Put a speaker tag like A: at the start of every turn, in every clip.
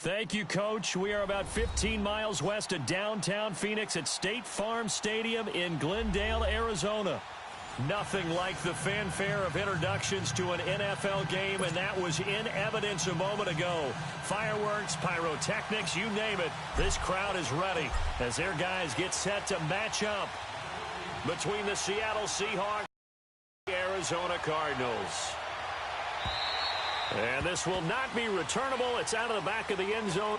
A: Thank you, Coach. We are about 15 miles west of downtown Phoenix at State Farm Stadium in Glendale, Arizona. Nothing like the fanfare of introductions to an NFL game, and that was in evidence a moment ago. Fireworks, pyrotechnics, you name it. This crowd is ready as their guys get set to match up between the Seattle Seahawks and the Arizona Cardinals. And this will not be returnable. It's out of the back of the end zone.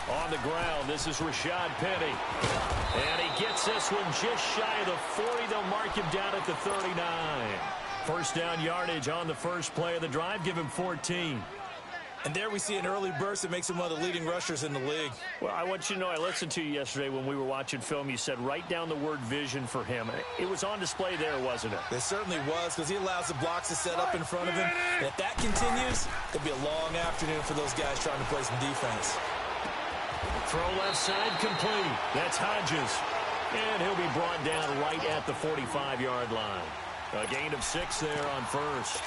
A: On the ground, this is Rashad Penny. And he gets this one just shy of the 40. They'll mark him down at the 39. First down yardage on the first play of the drive. Give him 14.
B: And there we see an early burst that makes him one of the leading rushers in the league.
A: Well, I want you to know, I listened to you yesterday when we were watching film. You said write down the word vision for him. It was on display there, wasn't it?
B: It certainly was, because he allows the blocks to set up in front of him. And if that continues, it'll be a long afternoon for those guys trying to play some defense.
A: Throw left side complete. That's Hodges. And he'll be brought down right at the 45-yard line. A gain of 6 there on first.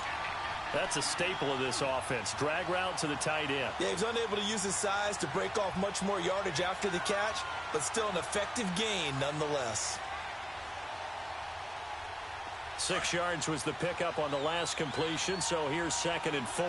A: That's a staple of this offense. Drag route to the tight end.
B: Yeah, he's unable to use his size to break off much more yardage after the catch, but still an effective gain nonetheless.
A: 6 yards was the pickup on the last completion, so here's 2nd and 4.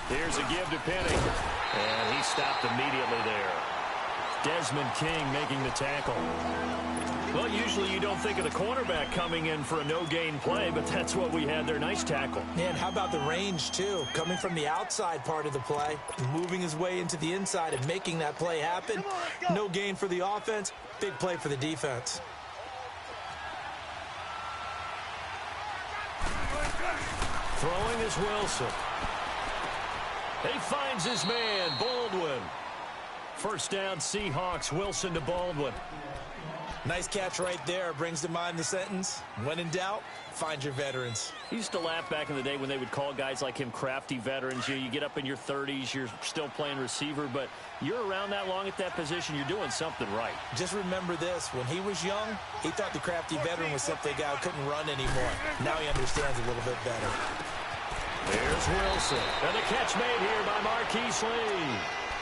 A: Here's a give to Penny. And he stopped immediately there. Desmond King making the tackle. Well, usually you don't think of the cornerback coming in for a no-gain play, but that's what we had there. Nice tackle.
B: And how about the range, too? Coming from the outside part of the play, moving his way into the inside and making that play happen. No gain for the offense, big play for the defense.
A: Throwing is Wilson. He finds his man, Baldwin. First down, Seahawks. Wilson to Baldwin.
B: Nice catch right there. Brings to mind the sentence, when in doubt, find your veterans.
A: He used to laugh back in the day when they would call guys like him crafty veterans. You get up in your 30s, you're still playing receiver, but you're around that long at that position, you're doing something right.
B: Just remember this. When he was young, he thought the crafty veteran was simply a guy who couldn't run anymore. Now he understands a little bit better.
A: There's Wilson. And the catch made here by Marquise Lee.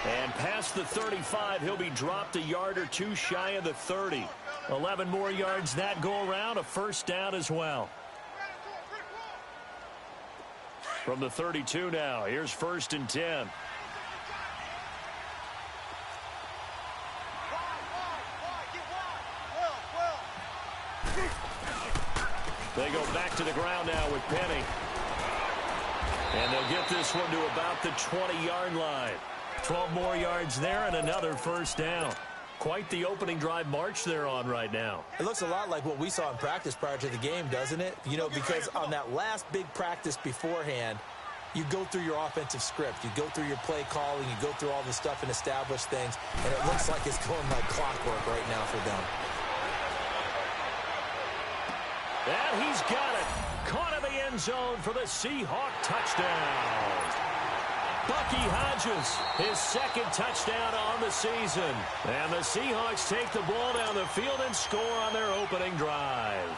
A: And past the 35, he'll be dropped a yard or two shy of the 30. 11 more yards that go around, a first down as well. From the 32 now, here's 1st and 10. They go back to the ground now with Penny. And they'll get this one to about the 20-yard line. 12 more yards there and another first down. Quite the opening drive march they're on right now.
B: It looks a lot like what we saw in practice prior to the game, doesn't it? You know, because on that last big practice beforehand, you go through your offensive script. You go through your play calling. You go through all the stuff and establish things. And it looks like it's going like clockwork right now for them.
A: And he's got it. Caught in the end zone for the Seahawk touchdown. Bucky Hodges, his 2nd touchdown on the season. And the Seahawks take the ball down the field and score on their opening drive.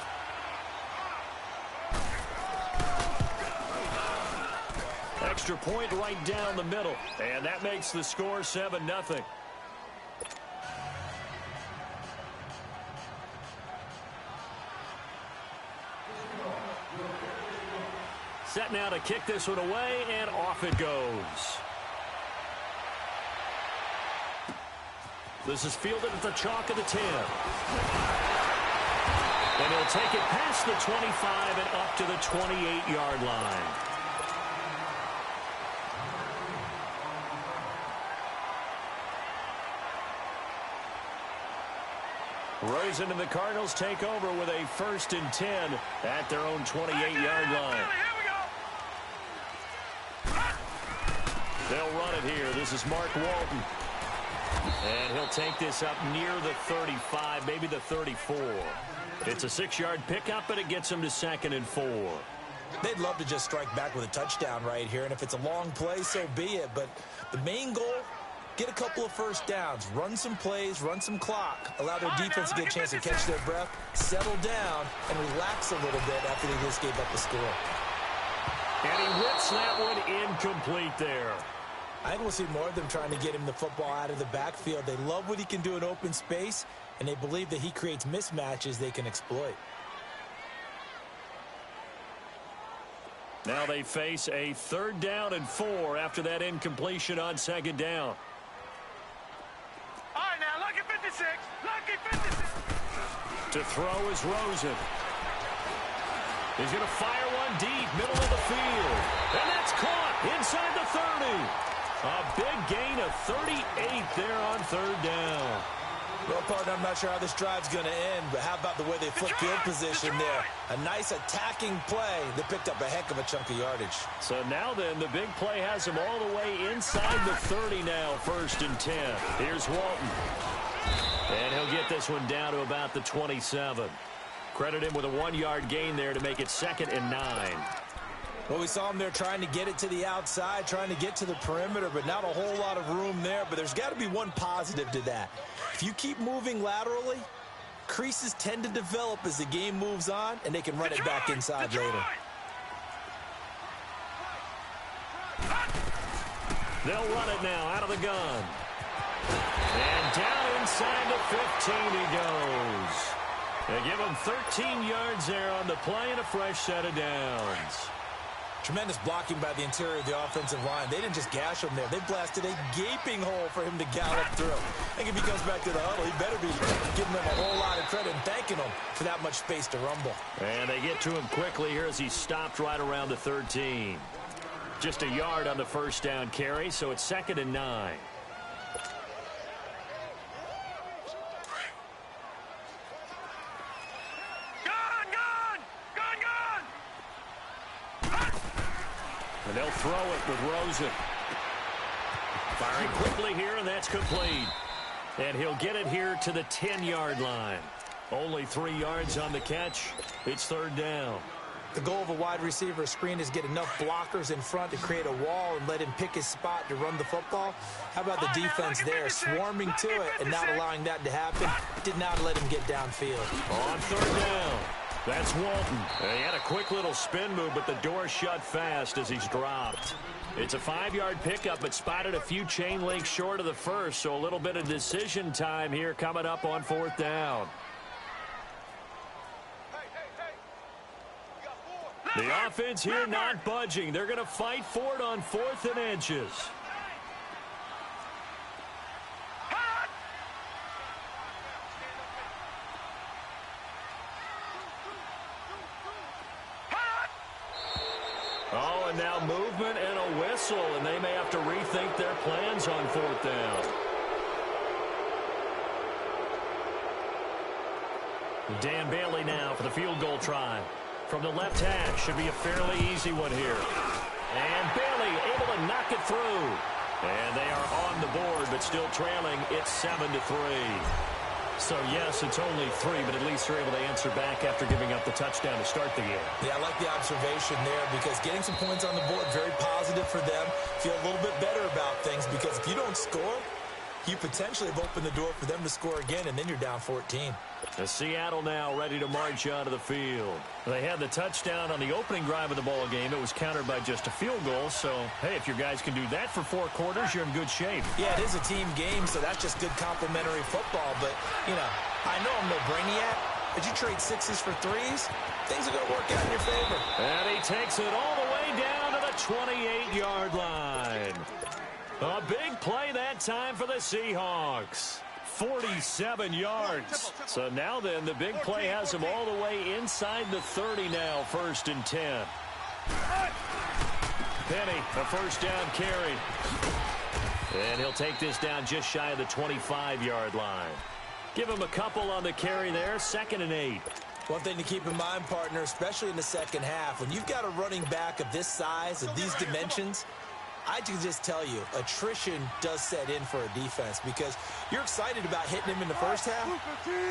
A: Extra point right down the middle. And that makes the score 7-0. Set now to kick this one away, and off it goes. This is fielded at the chalk of the 10. And he'll take it past the 25 and up to the 28-yard line. Rosen and the Cardinals take over with a 1st and 10 at their own 28-yard line. They'll run it here. This is Mark Walton. And he'll take this up near the 35, maybe the 34. It's a 6-yard pickup, but it gets him to 2nd and 4.
B: They'd love to just strike back with a touchdown right here, and if it's a long play, so be it. But the main goal, get a couple of first downs, run some plays, run some clock, allow their defense to get a chance to catch their breath, settle down, and relax a little bit after they just gave up the score.
A: And he whips that one incomplete there.
B: I think we'll see more of them trying to get him the football out of the backfield. They love what he can do in open space, and they believe that he creates mismatches they can exploit.
A: Now they face a 3rd down and 4 after that incompletion on 2nd down.
C: All right, now, lucky 56. Lucky 56.
A: To throw is Rosen. He's going to fire one deep, middle of the field. And that's caught inside the 30. A big gain of 38 there on 3rd down.
B: Well, partner, I'm not sure how this drive's going to end, but how about the way they flip field position there? A nice attacking play that picked up a heck of a chunk of yardage.
A: So now then, the big play has him all the way inside the 30 now, 1st and 10. Here's Walton. And he'll get this one down to about the 27. Credit him with a 1-yard gain there to make it 2nd and 9.
B: Well, we saw him there trying to get it to the outside, trying to get to the perimeter, but not a whole lot of room there. But there's got to be one positive to that. If you keep moving laterally, creases tend to develop as the game moves on, and they can run it back inside later.
A: They'll run it now out of the gun. And down inside the 15 he goes. They give him 13 yards there on the play and a fresh set of downs.
B: Tremendous blocking by the interior of the offensive line. They didn't just gash him there. They blasted a gaping hole for him to gallop through. I think if he comes back to the huddle, he better be giving them a whole lot of credit and thanking them for that much space to rumble.
A: And they get to him quickly here as he stopped right around the 13. Just a yard on the 1st down carry, so it's 2nd and 9. And they'll throw it with Rosen. Firing quickly here, and that's complete. And he'll get it here to the 10-yard line. Only 3 yards on the catch. It's 3rd down.
B: The goal of a wide receiver screen is get enough blockers in front to create a wall and let him pick his spot to run the football. How about the defense there, swarming to it and not allowing that to happen? Did not let him get downfield.
A: On 3rd down. That's Walton. He had a quick little spin move, but the door shut fast as he's dropped. It's a 5-yard pickup, but spotted a few chain links short of the first, so a little bit of decision time here coming up on 4th down. The offense here not budging. They're going to fight for it on 4th and inches. Oh, and now movement and a whistle, and they may have to rethink their plans on 4th down. Dan Bailey now for the field goal try. From the left hash, should be a fairly easy one here. And Bailey able to knock it through. And they are on the board, but still trailing. It's 7-3. So, yes, it's only 3, but at least they're able to answer back after giving up the touchdown to start the game.
B: Yeah, I like the observation there because getting some points on the board, very positive for them. Feel a little bit better about things because if you don't score, you potentially have opened the door for them to score again, and then you're down 14.
A: Seattle now ready to march onto the field. They had the touchdown on the opening drive of the ball game. It was countered by just a field goal. So, hey, if your guys can do that for 4 quarters, you're in good shape.
B: Yeah, it is a team game, so that's just good complimentary football. But, you know, I know I'm no brainiac, but you trade 6s for 3s, things are going to work out in your favor.
A: And he takes it all the way down to the 28-yard line. A big play that time for the Seahawks. 47 yards. So now then, the big play has him all the way inside the 30 now, 1st and 10. Penny, a 1st down carry. And he'll take this down just shy of the 25-yard line. Give him a couple on the carry there, 2nd and 8.
B: One thing to keep in mind, partner, especially in the second half, when you've got a running back of this size, of these dimensions, I can just tell you, attrition does set in for a defense because you're excited about hitting him in the first half.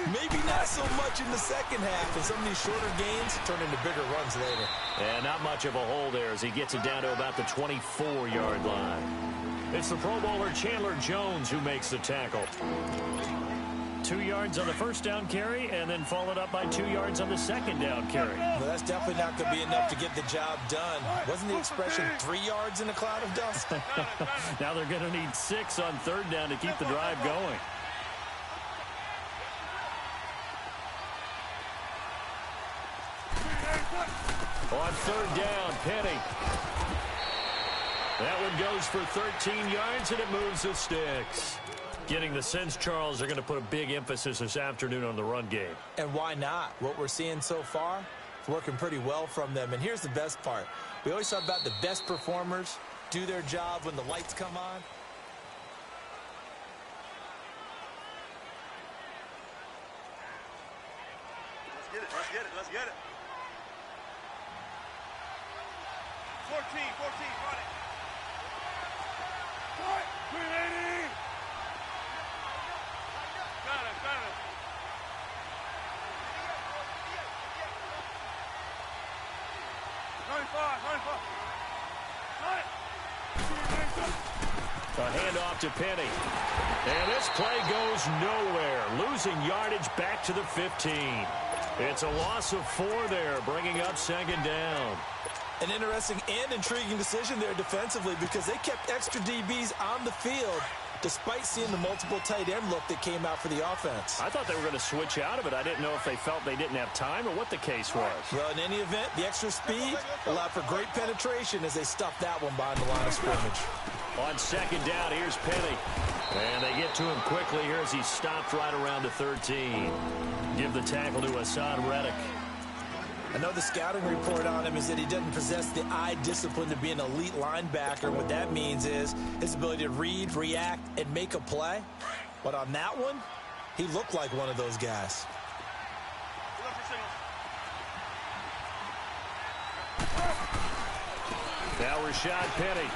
B: Maybe not so much in the second half, and some of these shorter gains turn into bigger runs later.
A: And not much of a hole there as he gets it down to about the 24-yard line. It's the Pro Bowler Chandler Jones who makes the tackle. 2 yards on the first down carry, and then followed up by 2 yards on the second down carry.
B: Well, that's definitely not going to be enough to get the job done. Wasn't the expression 3 yards in a cloud of dust?
A: Now they're going to need 6 on 3rd down to keep the drive going. On 3rd down, Penny. That one goes for 13 yards, and it moves the sticks. Getting the sense, Charles, they're going to put a big emphasis this afternoon on the run game.
B: And why not? What we're seeing so far, it's working pretty well from them. And here's the best part. We always talk about the best performers do their job when the lights come on.
C: Let's get it, let's get it, let's get it. 14, run it. 380. Got it. 95.
A: A handoff to Penny. And this play goes nowhere. Losing yardage back to the 15. It's a loss of 4 there, bringing up 2nd down.
B: An interesting and intriguing decision there defensively because they kept extra DBs on the field despite seeing the multiple tight end look that came out for the offense.
A: I thought they were going to switch out of it. I didn't know if they felt they didn't have time or what the case was.
B: Well, in any event, the extra speed allowed for great penetration as they stuffed that one behind the line of scrimmage.
A: On 2nd down, here's Penny. And they get to him quickly here as he stopped right around the 13. Give the tackle to Hassan Reddick.
B: I know the scouting report on him is that he doesn't possess the eye discipline to be an elite linebacker. What that means is his ability to read, react, and make a play. But on that one, he looked like one of those guys.
A: Now Rashad Penny.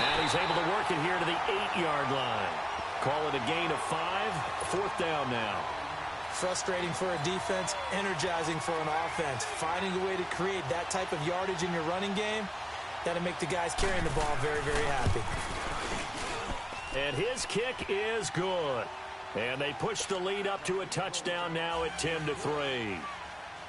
A: And he's able to work it here to the 8-yard line. Call it a gain of 5. 4th down now.
B: Frustrating for a defense, energizing for an offense. Finding a way to create that type of yardage in your running game, that'll make the guys carrying the ball very, very happy.
A: And his kick is good. And they push the lead up to a touchdown now at 10-3.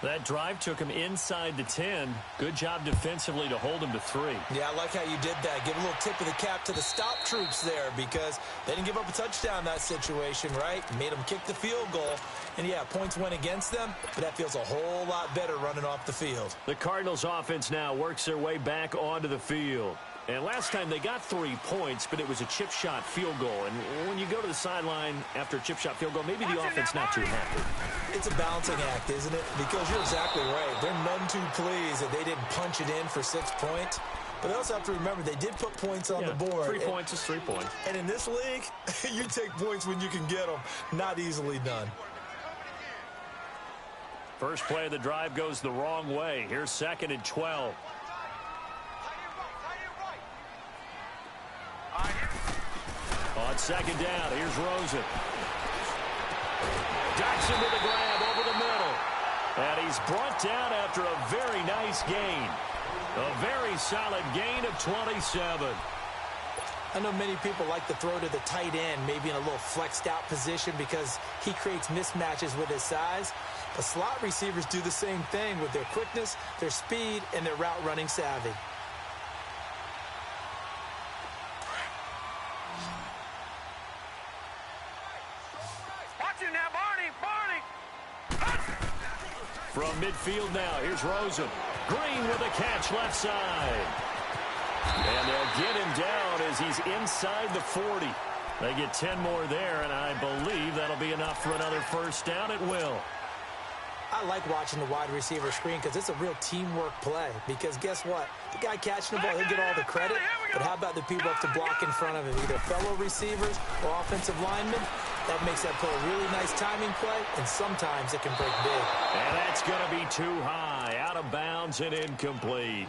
A: That drive took him inside the 10. Good job defensively to hold him to 3.
B: Yeah, I like how you did that. Give a little tip of the cap to the stop troops there because they didn't give up a touchdown in that situation, right? Made them kick the field goal. And, yeah, points went against them, but that feels a whole lot better running off the field.
A: The Cardinals offense now works their way back onto the field. And last time they got 3 points, but it was a chip shot field goal. And when you go to the sideline after a chip shot field goal, maybe the offense not too happy.
B: It's a balancing act, isn't it? Because you're exactly right. They're none too pleased that they didn't punch it in for 6 points. But they also have to remember they did put points on the board.
A: 3 points is 3 points.
B: And in this league, you take points when you can get them. Not easily done.
A: First play of the drive goes the wrong way. Here's 2nd and 12. On 2nd down, here's Rosen. Jackson with a grab over the middle. And he's brought down after a very nice gain. A very solid gain of 27.
B: I know many people like to throw to the tight end, maybe in a little flexed out position because he creates mismatches with his size. But slot receivers do the same thing with their quickness, their speed, and their route running savvy.
A: From midfield now, here's Rosen. Green with a catch left side. And they'll get him down as he's inside the 40. They get 10 more there, and I believe that'll be enough for another first down. It will.
B: I like watching the wide receiver screen because it's a real teamwork play. Because guess what? The guy catching the ball, he'll get all the credit. But how about the people up to block in front of him, either fellow receivers or offensive linemen? That makes that play a really nice timing play, and sometimes it can break big.
A: And that's going to be too high, out of bounds and incomplete.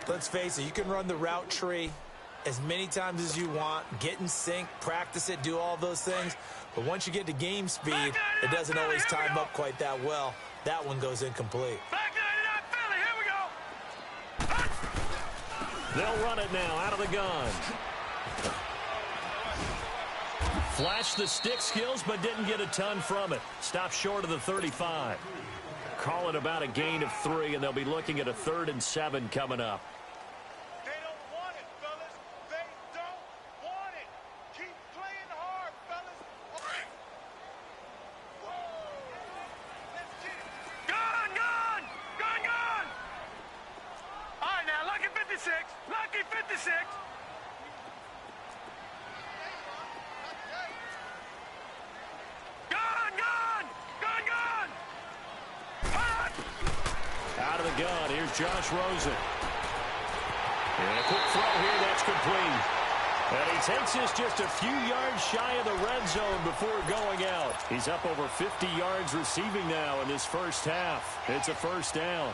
B: Let's face it, you can run the route tree as many times as you want, get in sync, practice it, do all those things. But once you get to game speed, it doesn't always time up quite that well. That one goes incomplete.
C: Back 99 Philly, here we go.
A: They'll run it now out of the gun. Flashed the stick skills, but didn't get a ton from it. Stopped short of the 35. Call it about a gain of 3, and they'll be looking at a 3rd and 7 coming up.
C: They don't want it, fellas. They don't want it. Keep playing hard, fellas. Let's get it. Gun, gun! Gun, gun! All right, now, lucky 56. Lucky 56.
A: Out of the gun, here's Josh Rosen. And a quick throw here, that's complete. And he takes this just a few yards shy of the red zone before going out. He's up over 50 yards receiving now in this first half. It's a first down.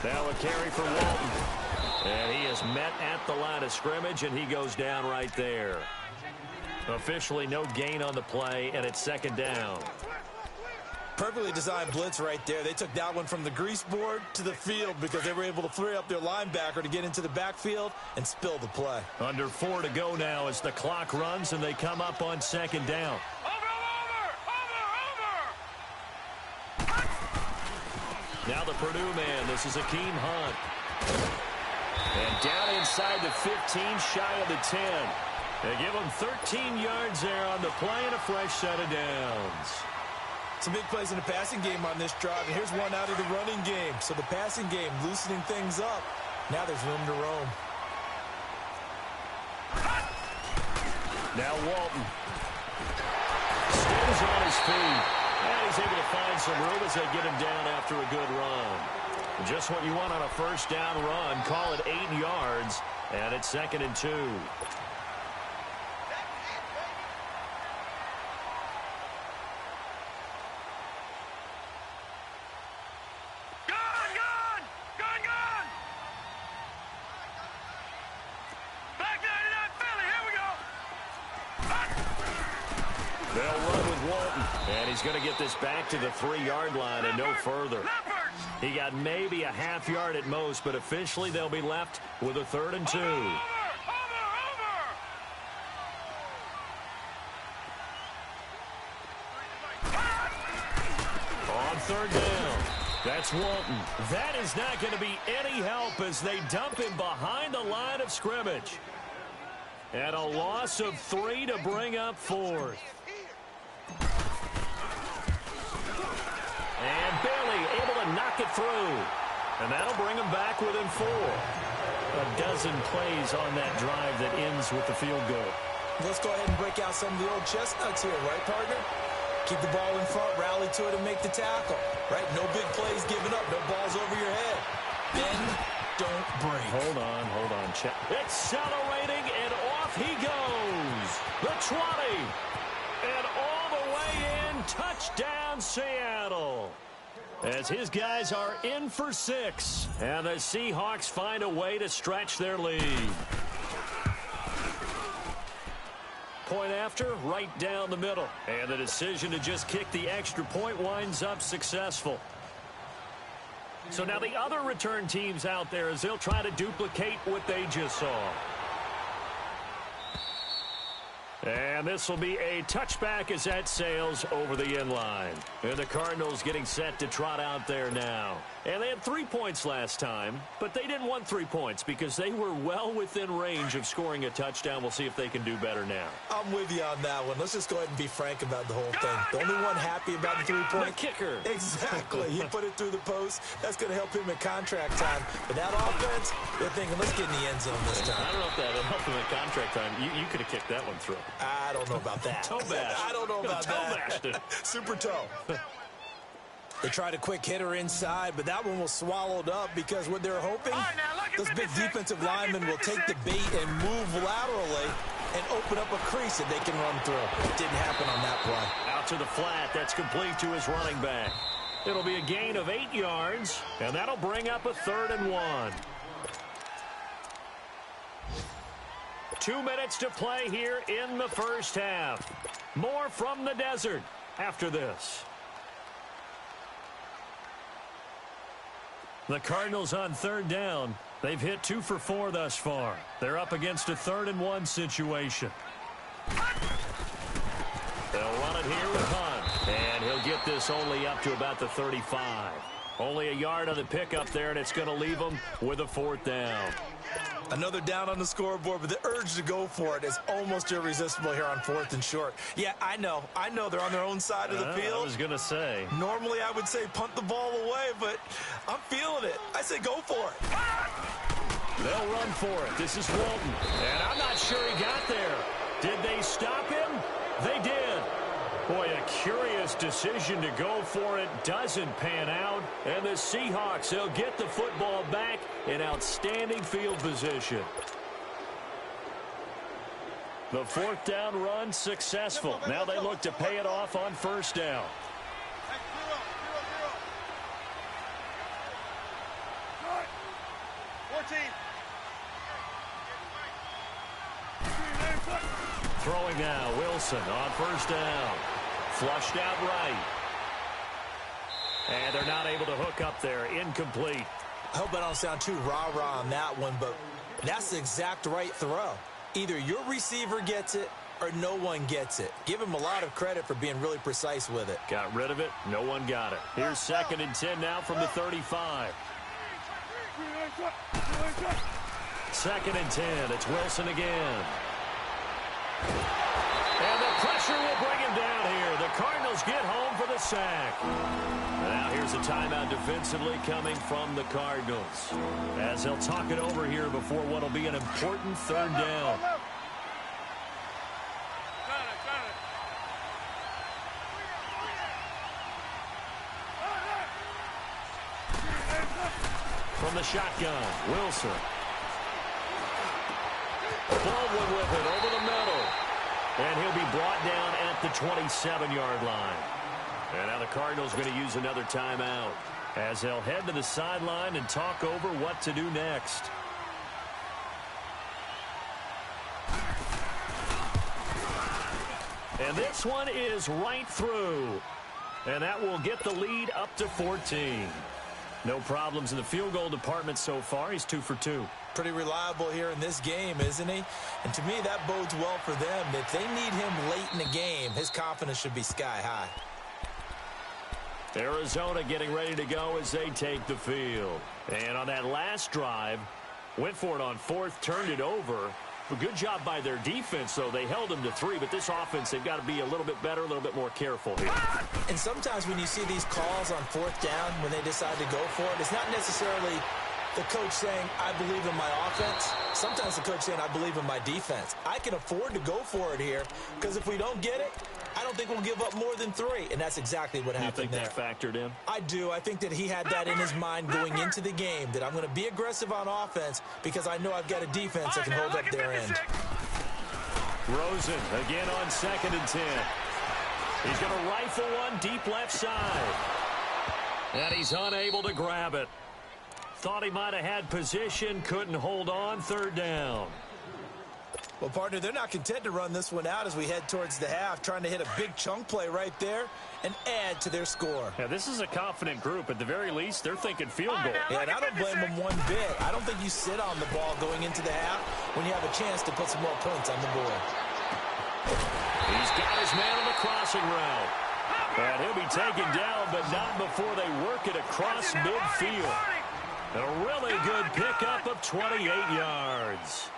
A: Now a carry for Walton. And he is met at the line of scrimmage, and he goes down right there. Officially no gain on the play, and it's second down.
B: Perfectly designed blitz right there. They took that one from the grease board to the field because they were able to free up their linebacker to get into the backfield and spill the play.
A: Under 4 to go now as the clock runs, and they come up on second down. Now the Purdue man, this is Akeem Hunt. And down inside the 15, shy of the 10. They give him 13 yards there on the play and a fresh set of downs.
B: Some big plays in the passing game on this drive, and here's one out of the running game. So the passing game loosening things up. Now there's room to roam.
A: Now Walton. Stays on his feet. And he's able to find some room as they get him down after a good run. Just what you want on a first down run. Call it 8 yards, and it's 2nd and 2. They'll run with Walton. And he's going to get this back to the 3-yard line and no further. He got maybe a half yard at most, but officially they'll be left with a 3rd and 2. On 3rd down. That's Walton. That is not going to be any help as they dump him behind the line of scrimmage. And a loss of 3 to bring up 4th. And barely able to knock it through. And that'll bring them back within 4. A dozen plays on that drive that ends with the field goal.
B: Let's go ahead and break out some of the old chestnuts here, right, partner? Keep the ball in front, rally to it, and make the tackle. Right? No big plays given up. No balls over your head. Bend, don't break.
A: Hold on. Check. Accelerating, and off he goes. The 20. And all the way in. Touchdown, Seattle. As his guys are in for 6. And the Seahawks find a way to stretch their lead. Point after, right down the middle. And the decision to just kick the extra point winds up successful. So now the other return teams out there as they'll try to duplicate what they just saw. And this will be a touchback as that sails over the end line. And the Cardinals getting set to trot out there now. And they had 3 points last time, but they didn't want 3 points because they were well within range of scoring a touchdown. We'll see if they can do better now.
B: I'm with you on that one. Let's just go ahead and be frank about the whole thing. The only one happy about the 3 points.
A: The kicker.
B: Exactly. He put it through the post. That's going to help him in contract time. But that offense, they're thinking, let's get in the end zone this time.
A: I don't know if that would help him in contract time. You could have kicked that one through.
B: I don't know about that.
A: Toe bash.
B: I don't know about that.
A: Toe bashed it.
B: Super toe. They tried a quick hitter inside, but that one was swallowed up because what they're hoping, those big defensive linemen will take the bait and move laterally and open up a crease that they can run through. It didn't happen on that play.
A: Out to the flat. That's complete to his running back. It'll be a gain of 8 yards, and that'll bring up a 3rd and 1. 2 minutes to play here in the first half. More from the desert after this. The Cardinals on 3rd down. They've hit 2 for 4 thus far. They're up against a 3rd and 1 situation. They'll run it here with Hunt. And he'll get this only up to about the 35. Only a yard on the pickup there, and it's going to leave them with a 4th down.
B: Another down on the scoreboard, but the urge to go for it is almost irresistible here on 4th and short. Yeah, I know they're on their own side of the field.
A: I was going to say.
B: Normally I would say punt the ball away, but I'm feeling it. I say go for it.
A: They'll run for it. This is Walton. And I'm not sure he got there. Did they stop him? They did. Boy, a curious decision to go for it doesn't pan out. And the Seahawks, they'll get the football back in outstanding field position. The 4th down run successful. Now they look to pay it off on 1st down. Throwing now, Wilson on 1st down. Flushed out right. And they're not able to hook up there. Incomplete.
B: I hope I don't sound too rah-rah on that one, but that's the exact right throw. Either your receiver gets it or no one gets it. Give him a lot of credit for being really precise with it.
A: Got rid of it. No one got it. Here's 2nd and 10 now from the 35. 2nd and 10. It's Wilson again. And the pressure will bring him down here. The Cardinals get home for the sack. Now here's a timeout defensively coming from the Cardinals, as they'll talk it over here before what will be an important 3rd down. From the shotgun, Wilson. Baldwin with it over the middle. And he'll be brought down at the 27-yard line. And now the Cardinals are going to use another timeout as they'll head to the sideline and talk over what to do next. And this one is right through. And that will get the lead up to 14. No problems in the field goal department so far. He's 2 for 2.
B: Pretty reliable here in this game, isn't he? And to me, that bodes well for them. If they need him late in the game, his confidence should be sky high.
A: Arizona getting ready to go as they take the field. And on that last drive, went for it on 4th, turned it over. A good job by their defense, though. They held them to 3, but this offense, they've got to be a little bit better, a little bit more careful here.
B: And sometimes when you see these calls on 4th down, when they decide to go for it, it's not necessarily the coach saying, I believe in my offense. Sometimes the coach saying, I believe in my defense. I can afford to go for it here, because if we don't get it, I don't think we'll give up more than 3. And that's exactly what happened there.
A: You think that factored in?
B: I do. I think that he had that in his mind going into the game, that I'm going to be aggressive on offense because I know I've got a defense that can hold up their end.
A: Rosen again on 2nd and 10. He's going to rifle one deep left side. And he's unable to grab it. Thought he might have had position, couldn't hold on. 3rd down.
B: Well, partner, they're not content to run this one out as we head towards the half, trying to hit a big chunk play right there and add to their score.
A: Yeah, this is a confident group. At the very least, they're thinking field goal.
B: Yeah, and I don't blame them one bit. I don't think you sit on the ball going into the half when you have a chance to put some more points on the board.
A: He's got his man on the crossing route. And he'll be taken down, but not before they work it across midfield. A really good pickup of 28 yards.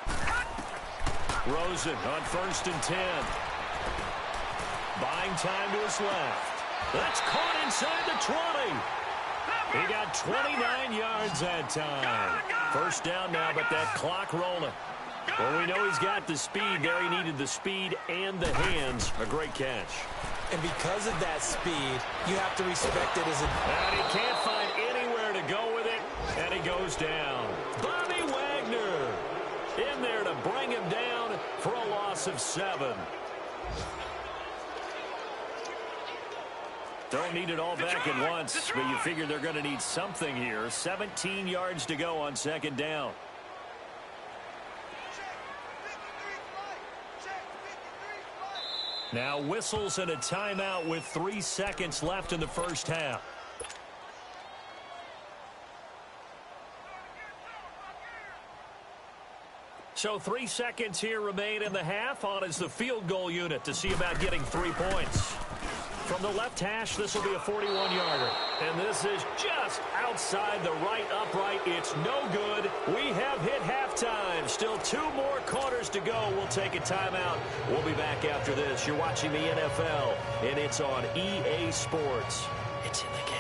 A: Rosen on 1st and 10. Buying time to his left. That's caught inside the 20. He got 29 yards that time. 1st down now, but that clock rolling. Well, we know he's got the speed there. He needed the speed and the hands. A great catch.
B: And because of that speed, you have to respect it as a...
A: And he can't find anywhere to go with it, and he goes down. Bobby Wagner in there to bring him down for a loss of 7. Don't need it all back at once, but you figure they're going to need something here. 17 yards to go on 2nd down. Now whistles and a timeout with 3 seconds left in the 1st half. So 3 seconds here remain in the half. On is the field goal unit to see about getting 3 points. From the left hash, this will be a 41-yarder. And this is just outside the right upright. It's no good. We have hit halftime. Still 2 more quarters to go. We'll take a timeout. We'll be back after this. You're watching the NFL, and it's on EA Sports. It's in the game.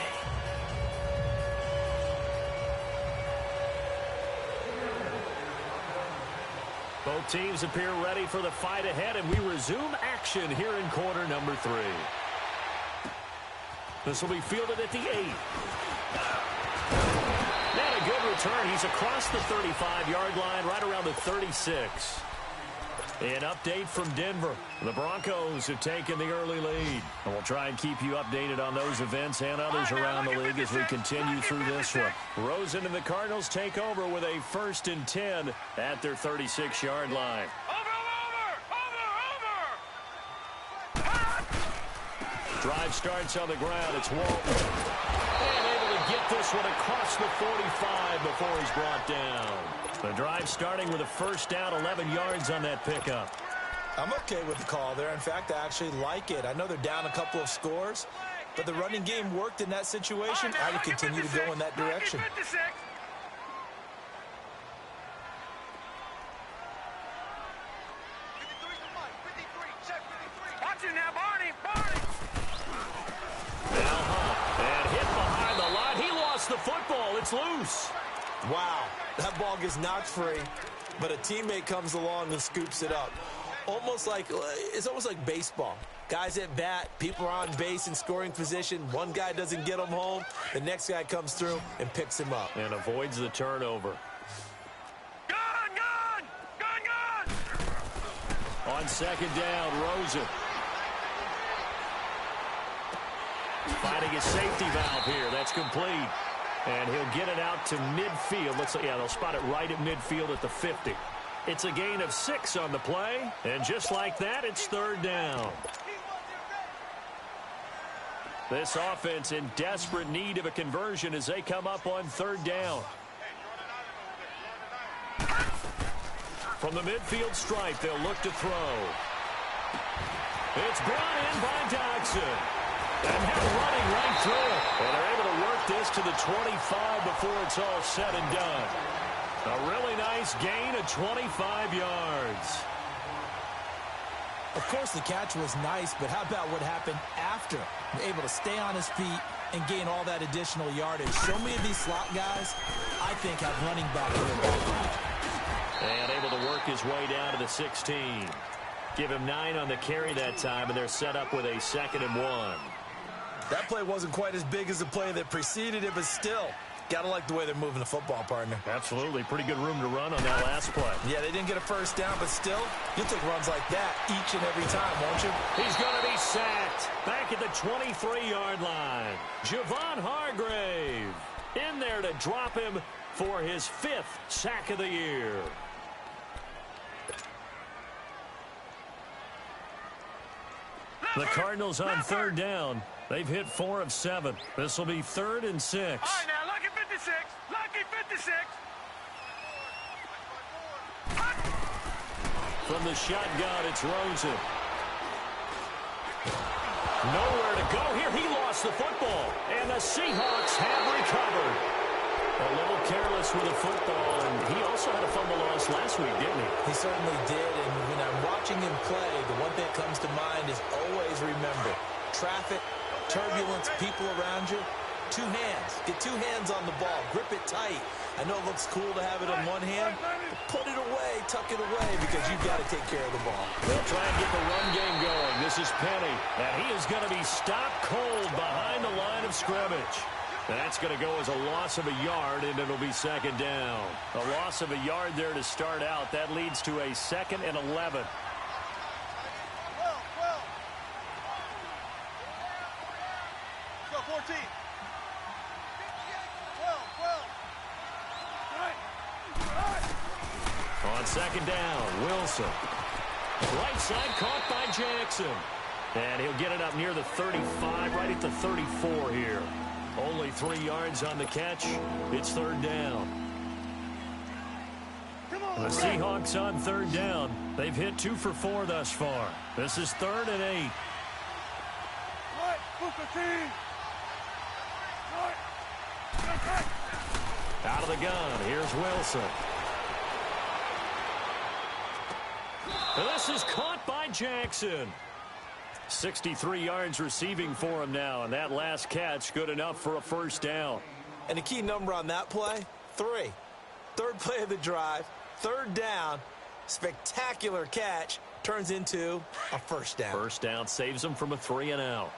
A: Both teams appear ready for the fight ahead, and we resume action here in quarter number 3. This will be fielded at the 8. And a good return. He's across the 35-yard line, right around the 36. An update from Denver. The Broncos have taken the early lead. And we'll try and keep you updated on those events and others around the league as we continue through this one. Rosen and the Cardinals take over with a 1st and 10 at their 36-yard line. Drive starts on the ground. It's Walton. And able to get this one across the 45 before he's brought down. The drive starting with a 1st down, 11 yards on that pickup.
B: I'm okay with the call there. In fact, I actually like it. I know they're down a couple of scores, but the running game worked in that situation. I would continue to go in that direction.
C: Watch it now, Barney.
A: And hit behind the line. He lost the football. It's loose.
B: Wow, that ball gets knocked free, but a teammate comes along and scoops it up. It's almost like baseball. Guys at bat, people are on base in scoring position. One guy doesn't get him home. The next guy comes through and picks him up.
A: And avoids the turnover.
C: Gun!
A: On 2nd down, Rosen. Finding his safety valve here. That's complete. And he'll get it out to midfield. Looks like, yeah, they'll spot it right at midfield at the 50. It's a gain of 6 on the play. And just like that, it's 3rd down. This offense in desperate need of a conversion as they come up on 3rd down. From the midfield stripe, they'll look to throw. It's brought in by Dodson. And him running right through it. And they're able to work this to the 25 before it's all said and done. A really nice gain of 25 yards.
B: Of course, the catch was nice, but how about what happened after? Able to stay on his feet and gain all that additional yardage. So many of these slot guys, I think, have running back in their background.
A: And able to work his way down to the 16. Give him 9 on the carry that time, and they're set up with a 2nd and 1.
B: That play wasn't quite as big as the play that preceded it, but still, gotta like the way they're moving the football, partner.
A: Absolutely. Pretty good room to run on that last play.
B: Yeah, they didn't get a 1st down, but still, you'll take runs like that each and every time, won't you?
A: He's going to be sacked back at the 23-yard line. Javon Hargrave in there to drop him for his 5th sack of the year. The Cardinals on 3rd down. They've hit 4 of 7. This will be 3rd and 6.
C: All right, now, lucky 56. Lucky 56.
A: From the shotgun, it's Rosen. Nowhere to go here. He lost the football. And the Seahawks have recovered. A little careless with the football, and he also had a fumble loss last week, didn't he?
B: He certainly did, and when I'm watching him play, the one thing that comes to mind is always remember, traffic, turbulence, people around you, two hands. Get two hands on the ball. Grip it tight. I know it looks cool to have it in one hand, but put it away, tuck it away, because you've got to take care of the ball.
A: They'll try and get the run game going. This is Penny, and he is going to be stopped cold behind the line of scrimmage. That's going to go as a loss of a yard, and it'll be second down. A loss of a yard there to start out. That leads to a 2nd and 11.
C: Go, 14. 12.
A: On second down, Wilson. Right side caught by Jackson. And he'll get it up near the 35, right at the 34 here. Only 3 yards on the catch. It's third down. The Seahawks on third down. They've hit 2 for 4 thus far. This is 3rd and 8. Out of the gun. Here's Wilson. And this is caught by Jackson. 63 yards receiving for him now, and that last catch good enough for a first down.
B: And the key number on that play, 3. Third play of the drive, third down, spectacular catch, turns into a first down.
A: First down saves him from a 3 and out.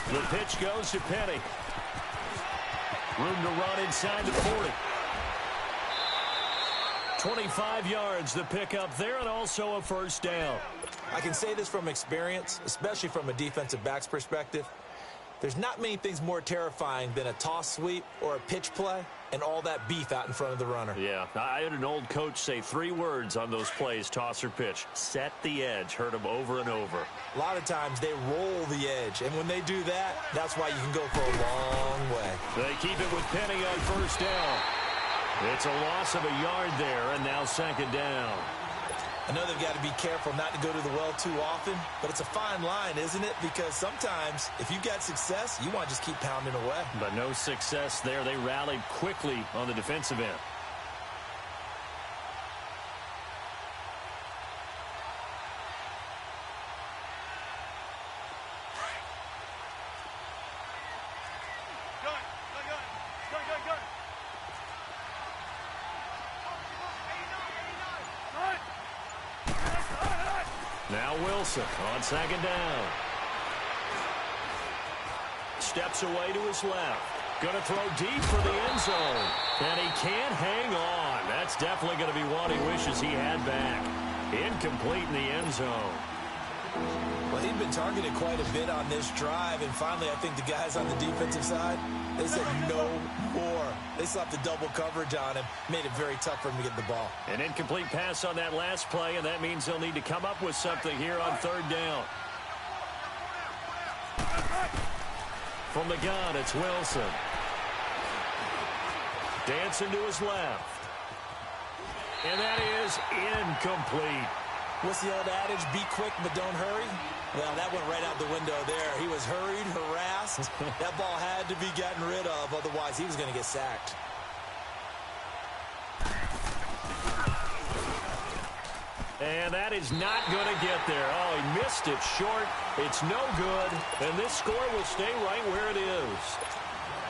A: The pitch goes to Penny. Room to run inside the 40. 25 yards the pickup there, and also a first down.
B: I can say this from experience, especially from a defensive back's perspective. There's not many things more terrifying than a toss sweep or a pitch play and all that beef out in front of the runner.
A: Yeah, I had an old coach say 3 words on those plays, toss or pitch. Set the edge. Heard him over and over.
B: A lot of times they roll the edge, and when they do that, that's why you can go for a long way.
A: They keep it with Penny on first down. It's a loss of a yard there, and now second down.
B: I know they've got to be careful not to go to the well too often, but it's a fine line, isn't it? Because sometimes, if you've got success, you want to just keep pounding away.
A: But no success there. They rallied quickly on the defensive end. Now Wilson on second down. Steps away to his left. Going to throw deep for the end zone. And he can't hang on. That's definitely going to be one he wishes he had back. Incomplete in the end zone.
B: Well, he'd been targeted quite a bit on this drive, and finally I think the guys on the defensive side, they said no more. They slapped the double coverage on him, made it very tough for him to get the ball.
A: An incomplete pass on that last play, and that means they'll need to come up with something here on third down. From the gun, it's Wilson. Dancing to his left. And that is incomplete.
B: What's the old adage? Be quick, but don't hurry. Well, that went right out the window there. He was hurried, harassed. That ball had to be gotten rid of, otherwise he was going to get sacked.
A: And that is not going to get there. Oh, he missed it short. It's no good. And this score will stay right where it is.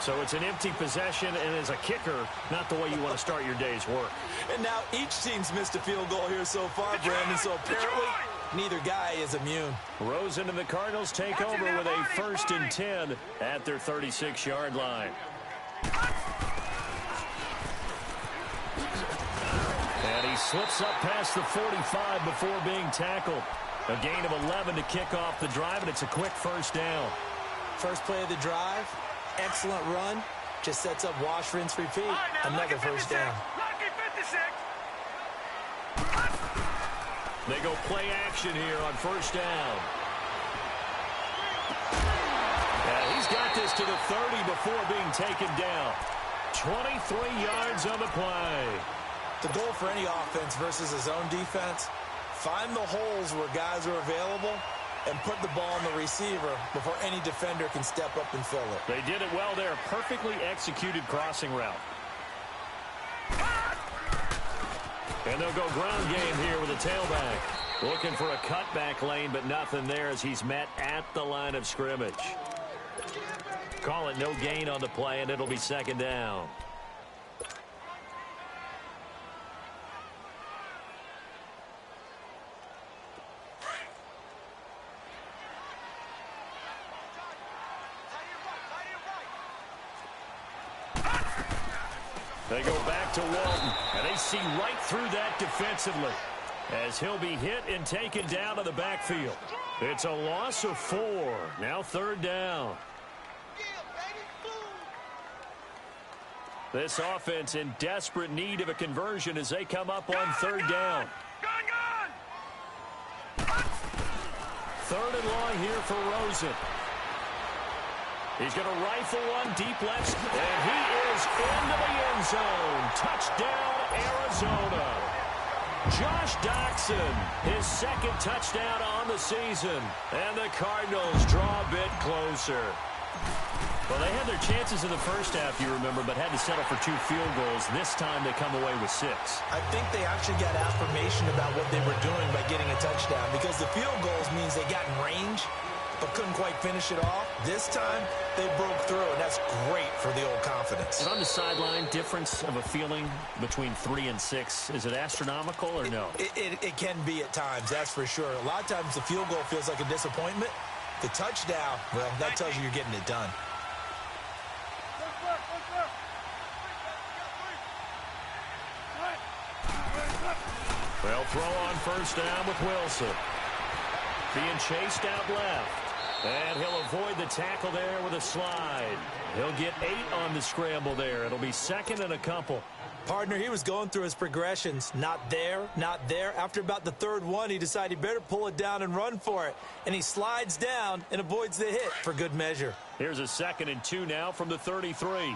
A: So it's an empty possession, and as a kicker, not the way you want to start your day's work.
B: And now each team's missed a field goal here so far, Brandon, so apparently neither guy is immune.
A: Rosen and the Cardinals take over with a 1st and 10 at their 36-yard line. And he slips up past the 45 before being tackled. A gain of 11 to kick off the drive, and it's a quick first down.
B: First play of the drive, excellent run, just sets up wash, rinse, repeat. Another first down.
A: They go play action here on first down. And he's got this to the 30 before being taken down. 23 yards on the play.
B: The goal for any offense versus a zone defense, find the holes where guys are available and put the ball on the receiver before any defender can step up and fill it.
A: They did it well there. Perfectly executed crossing route. And they'll go ground game here with a tailback. Looking for a cutback lane, but nothing there as he's met at the line of scrimmage. Call it no gain on the play, and it'll be second down. They go back to Walton, and they see right through that defensively as he'll be hit and taken down to the backfield. It's a loss of 4. Now third down. This offense in desperate need of a conversion as they come up on third down. Third and long here for Rosen. He's going to rifle one deep left, and he is into the end zone. Touchdown, Arizona. Josh Doxson, his second touchdown on the season. And the Cardinals draw a bit closer. Well, they had their chances in the first half, you remember, but had to settle for 2 field goals. This time they come away with 6.
B: I think they actually got affirmation about what they were doing by getting a touchdown, because the field goals means they got in range but couldn't quite finish it off. This time, they broke through, and that's great for the old confidence.
A: And on the sideline, difference of a feeling between 3 and 6, is it astronomical or no?
B: It can be at times, that's for sure. A lot of times the field goal feels like a disappointment. The touchdown, well, that tells you you're getting it done.
A: They'll throw on first down with Wilson. Being chased out left. And he'll avoid the tackle there with a slide. He'll get 8 on the scramble there. It'll be second and a couple.
B: Partner, he was going through his progressions. Not there, not there. After about the third one, he decided he better pull it down and run for it. And he slides down and avoids the hit for good measure.
A: Here's a 2nd and 2 now from the 33.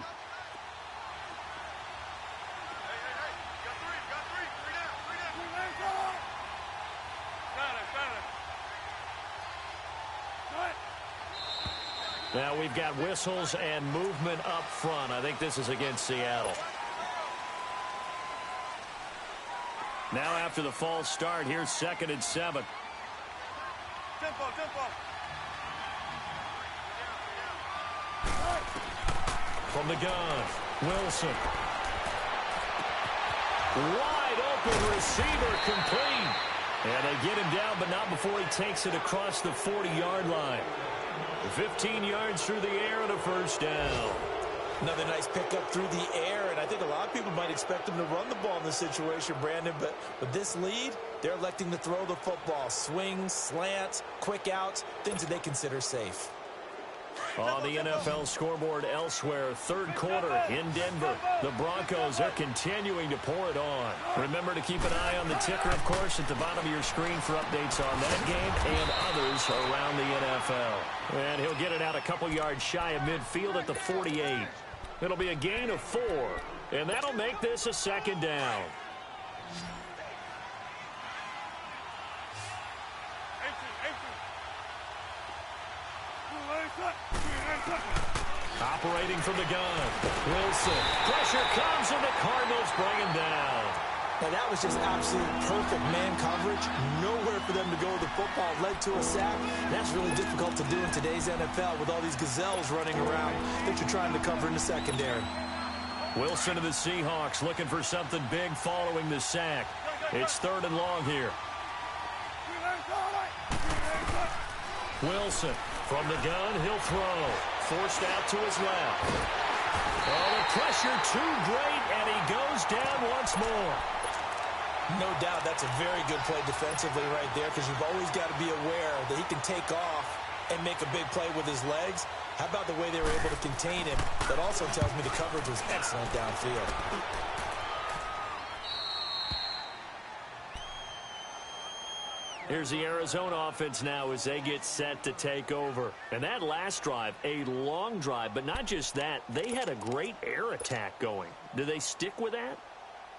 A: Now we've got whistles and movement up front. I think this is against Seattle. Now after the false start, here's 2nd and 7.
C: Tempo.
A: From the gun, Wilson. Wide open receiver, complete. And they get him down, but not before he takes it across the 40-yard line. 15 yards through the air and a first down.
B: Another nice pickup through the air, and I think a lot of people might expect him to run the ball in this situation, Brandon, but with this lead, they're electing to throw the football. Swings, slants, quick outs, things that they consider safe.
A: On the NFL scoreboard elsewhere, third quarter in Denver. The Broncos are continuing to pour it on. Remember to keep an eye on the ticker, of course, at the bottom of your screen for updates on that game and others around the NFL. And he'll get it out a couple yards shy of midfield at the 48. It'll be a gain of 4, and that'll make this a second down. Operating from the gun, Wilson. Pressure comes, and the Cardinals bring him down.
B: Now, that was just absolute perfect man coverage. Nowhere for them to go with the football. Led to a sack. That's really difficult to do in today's NFL with all these gazelles running around that you're trying to cover in the secondary.
A: Wilson to the Seahawks looking for something big following the sack. It's 3rd and long here. Wilson from the gun, he'll throw. Forced out to his left. Oh, the pressure too great, and he goes down once more.
B: No doubt that's a very good play defensively right there, because you've always got to be aware that he can take off and make a big play with his legs. How about the way they were able to contain him? That also tells me the coverage was excellent downfield.
A: Here's the Arizona offense now as they get set to take over. And that last drive, a long drive, but not just that. They had a great air attack going. Do they stick with that?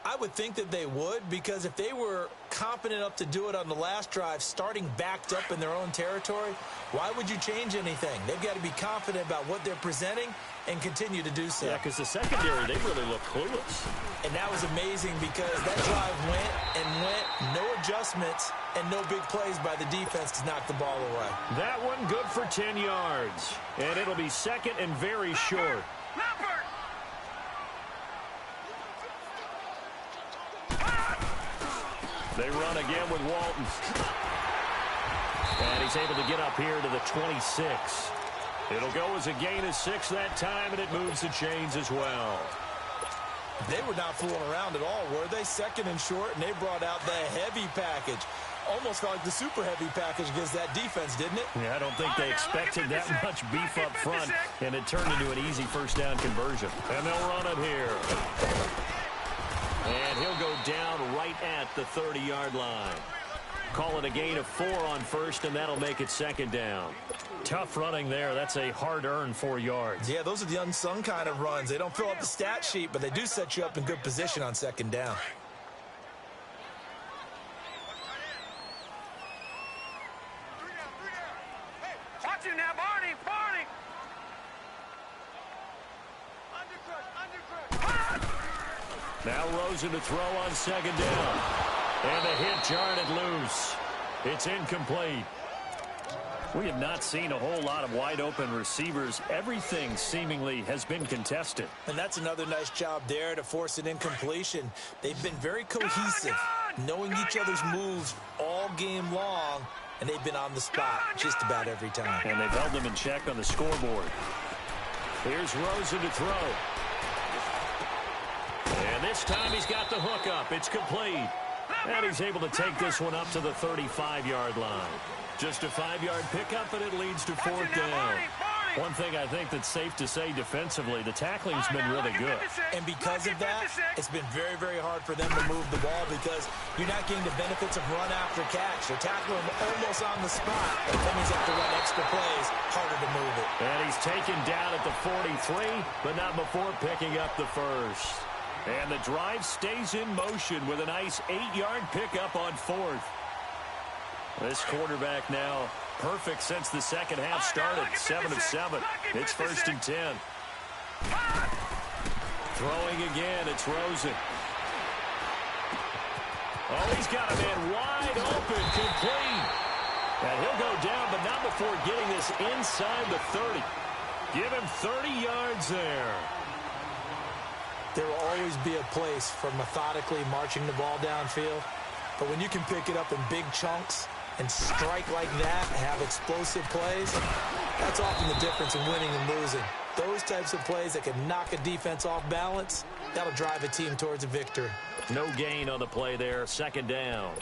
B: I would think that they would, because if they were confident enough to do it on the last drive, starting backed up in their own territory, why would you change anything? They've got to be confident about what they're presenting and continue to do so.
A: Yeah, because the secondary, they really look clueless.
B: And that was amazing because that drive went, no adjustmts, and no big plays by the defense to knock the ball away.
A: That one good for 10 yards. And it'll be second and very short. They run again with Walton. And he's able to get up here to the 26. It'll go as a gain of 6 that time, and it moves the chains as well.
B: They were not fooling around at all, were they? Second and short, and they brought out the heavy package. Almost felt like the super heavy package against that defense, didn't it?
A: Yeah, I don't think they expected that much beef up front, and it turned into an easy first down conversion. And they'll run it here. And he'll go down right at the 30-yard line. Call it a gain of 4 on first, and that'll make it second down. Tough running there. That's a hard-earned 4 yards.
B: Yeah, those are the unsung kind of runs. They don't fill up the stat sheet, but they do set you up in good position on second down.
C: Watch him now, Barney!
A: Now Rosen to throw on second down. And the hit jarred it loose. It's incomplete. We have not seen a whole lot of wide-open receivers. Everything seemingly has been contested.
B: And that's another nice job there to force an incompletion. They've been very cohesive, knowing each other's moves all game long, and they've been on the spot just about every time.
A: And they've held them in check on the scoreboard. Here's Rosen to throw. And this time he's got the hook up. It's complete. And he's able to take this one up to the 35-yard line. Just a 5-yard pickup, and it leads to fourth down. One thing I think that's safe to say defensively, the tackling's been really good.
B: And because of that, it's been very, very hard for them to move the ball because you're not getting the benefits of run after catch. They're tackling almost on the spot. That means they have to run extra plays, harder to move it.
A: And he's taken down at the 43, but not before picking up the first. And the drive stays in motion with a nice 8-yard pickup on fourth. This quarterback now perfect since the second half started. 7 of 7. It's first and 10. Throwing again, it's Rosen. Oh, he's got a man wide open, complete. And he'll go down, but not before getting this inside the 30. Give him 30 yards there.
B: There will always be a place for methodically marching the ball downfield. But when you can pick it up in big chunks and strike like that, have explosive plays, that's often the difference in winning and losing. Those types of plays that can knock a defense off balance, that'll drive a team towards a victory.
A: No gain on the play there. Second down.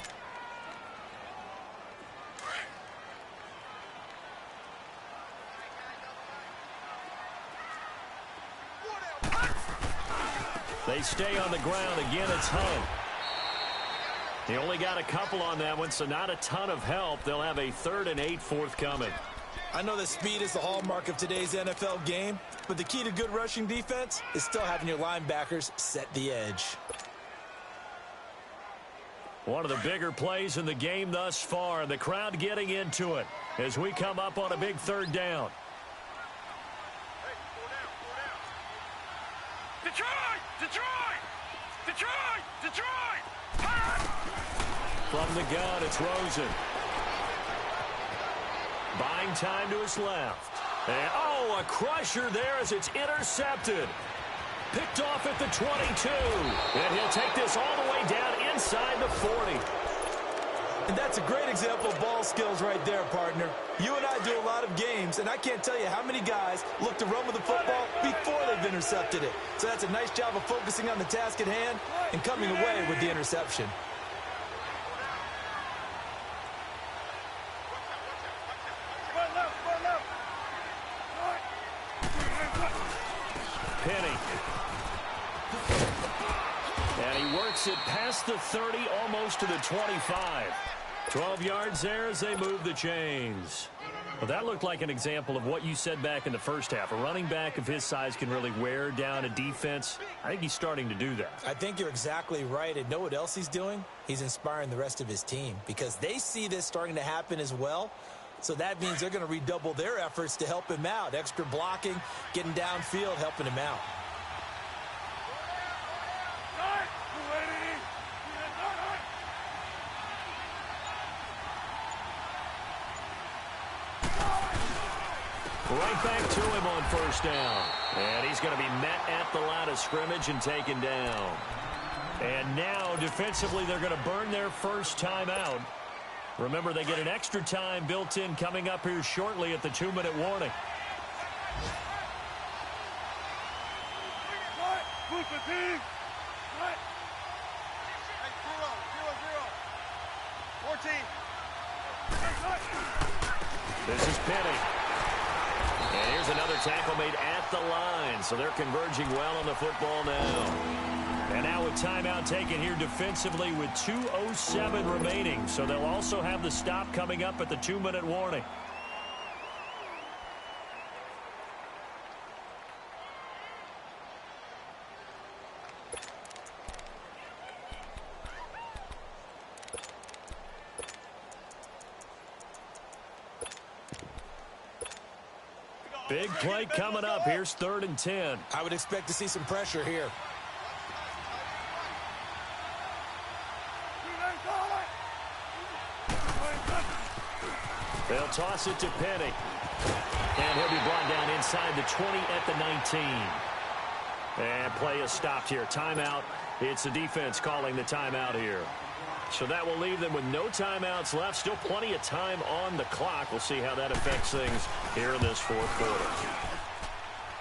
A: They stay on the ground. Again, it's Hunt. He only got a couple on that one, so not a ton of help. They'll have a 3rd and 8 forthcoming.
B: I know that speed is the hallmark of today's NFL game, but the key to good rushing defense is still having your linebackers set the edge.
A: One of the bigger plays in the game thus far. The crowd getting into it as we come up on a big 3rd down.
C: Detroit! Detroit! Detroit! Detroit!
A: From the gun, it's Rosen. Buying time to his left. And, oh, a crusher there as it's intercepted. Picked off at the 22. And he'll take this all the way down inside the 40.
B: And that's a great example of ball skills right there, partner. You and I do a lot of games, and I can't tell you how many guys look to run with the football before they've intercepted it. So that's a nice job of focusing on the task at hand and coming away with the interception.
A: Penny. And he works it past the 30, almost to the 25. 12 yards there as they move the chains. Well, that looked like an example of what you said back in the first half. A running back of his size can really wear down a defense. I think he's starting to do that.
B: I think you're exactly right. And know what else he's doing? He's inspiring the rest of his team because they see this starting to happen as well. So that means they're going to redouble their efforts to help him out. Extra blocking, getting downfield, helping him out.
A: Right back to him on first down. And he's going to be met at the line of scrimmage and taken down. And now, defensively, they're going to burn their first timeout. Remember, they get an extra time built in coming up here shortly at the 2-minute warning. This is Penny. And here's another tackle made at the line. So they're converging well on the football now. And now with timeout taken here defensively with 2:07 remaining. So they'll also have the stop coming up at the 2-minute warning. Big play coming up. Here's 3rd and 10.
B: I would expect to see some pressure here.
A: They'll toss it to Penny. And he'll be brought down inside the 20 at the 19. And play is stopped here. Timeout. It's the defense calling the timeout here. So that will leave them with no timeouts left. Still plenty of time on the clock. We'll see how that affects things here in this 4th quarter.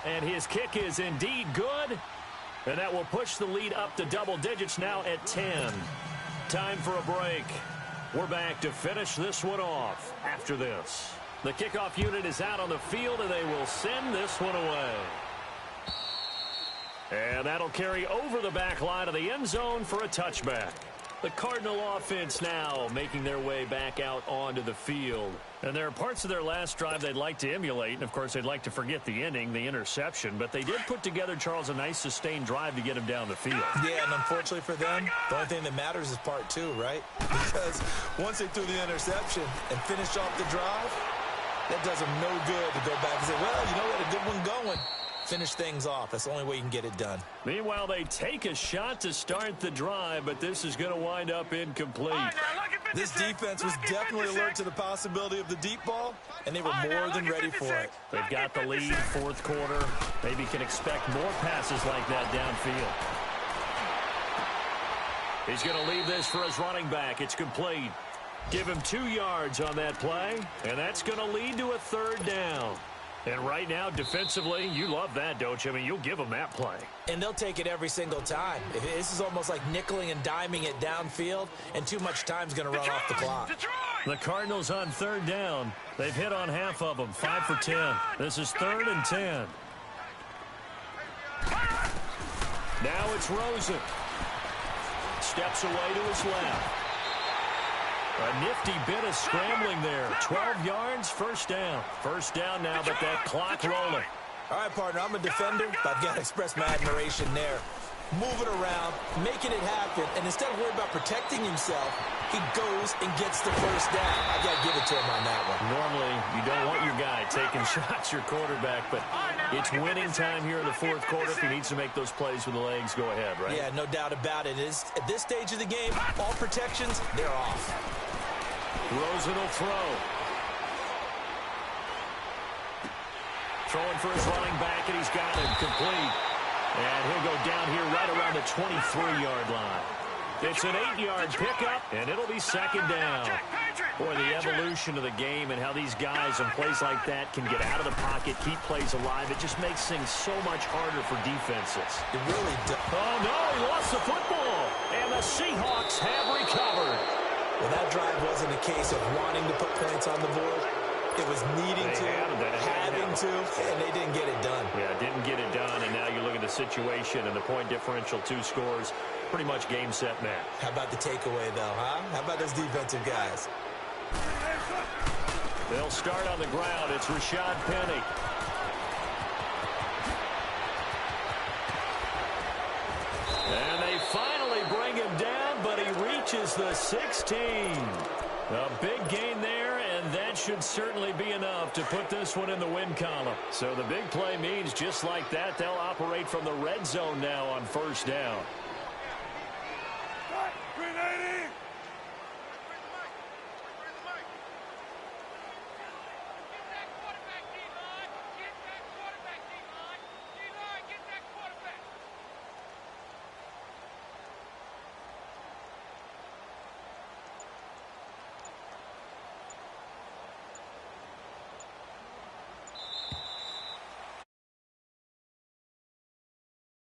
A: And his kick is indeed good. And that will push the lead up to double digits now at 10. Time for a break. We're back to finish this one off after this. The kickoff unit is out on the field, and they will send this one away. And that'll carry over the back line of the end zone for a touchback. The Cardinal offense now making their way back out onto the field. And there are parts of their last drive they'd like to emulate. And, of course, they'd like to forget the inning, the interception. But they did put together, Charles, a nice sustained drive to get him down the field.
B: Yeah, and unfortunately for them, the only thing that matters is part 2, right? Because once they threw the interception and finished off the drive, that does them no good to go back and say, well, you know, we had a good one going. Finish things off. That's the only way you can get it done.
A: Meanwhile, they take a shot to start the drive, but this is going to wind up incomplete.
B: This defense was definitely alert to the possibility of the deep ball, and they were more than ready for it.
A: They've got the lead, 4th quarter. Maybe can expect more passes like that downfield. He's going to leave this for his running back. It's complete. Give him 2 yards on that play, and that's going to lead to a 3rd down. And right now, defensively, you love that, don't you? I mean, you'll give them that play.
B: And they'll take it every single time. This is almost like nickeling and diming it downfield, and too much time's going to run off the clock.
A: The Cardinals on 3rd down. They've hit on half of them, 5 for 10. This is 3rd and 10. Now it's Rosen. Steps away to his left. A nifty bit of scrambling there. 12 yards, 1st down. 1st down now, but that clock rolling.
B: All right, partner, I'm a defender, but I've got to express my admiration there. Moving around, making it happen, and instead of worrying about protecting himself, he goes and gets the 1st down. I got to give it to him on that one.
A: Normally, you don't want your guy taking shots, your quarterback, but it's winning time here in the 4th quarter. If he needs to make those plays with the legs, go ahead, right?
B: Yeah, no doubt about it. At this stage of the game, all protections, they're off.
A: Rosen will throw. Throwing for his running back, and he's got him complete. And he'll go down here right around the 23-yard line. It's an 8-yard pickup, and it'll be 2nd down. Boy, the evolution of the game and how these guys on plays like that can get out of the pocket, keep plays alive, it just makes things so much harder for defenses.
B: It really does.
A: Oh, no, he lost the football. And the Seahawks have recovered.
B: Well, that drive wasn't a case of wanting to put points on the board. It was needing to, having to, and they didn't get it done.
A: Yeah, didn't get it done, and now you look at the situation and the point differential, 2 scores. pretty much game, set, match.
B: How about the takeaway, though, huh? How about those defensive guys?
A: They'll start on the ground. It's Rashad Penny. And they finally bring him down, but he reaches the 16. A big gain there, and that should certainly be enough to put this one in the win column. So the big play means just like that, they'll operate from the red zone now on first down.
C: Grenading!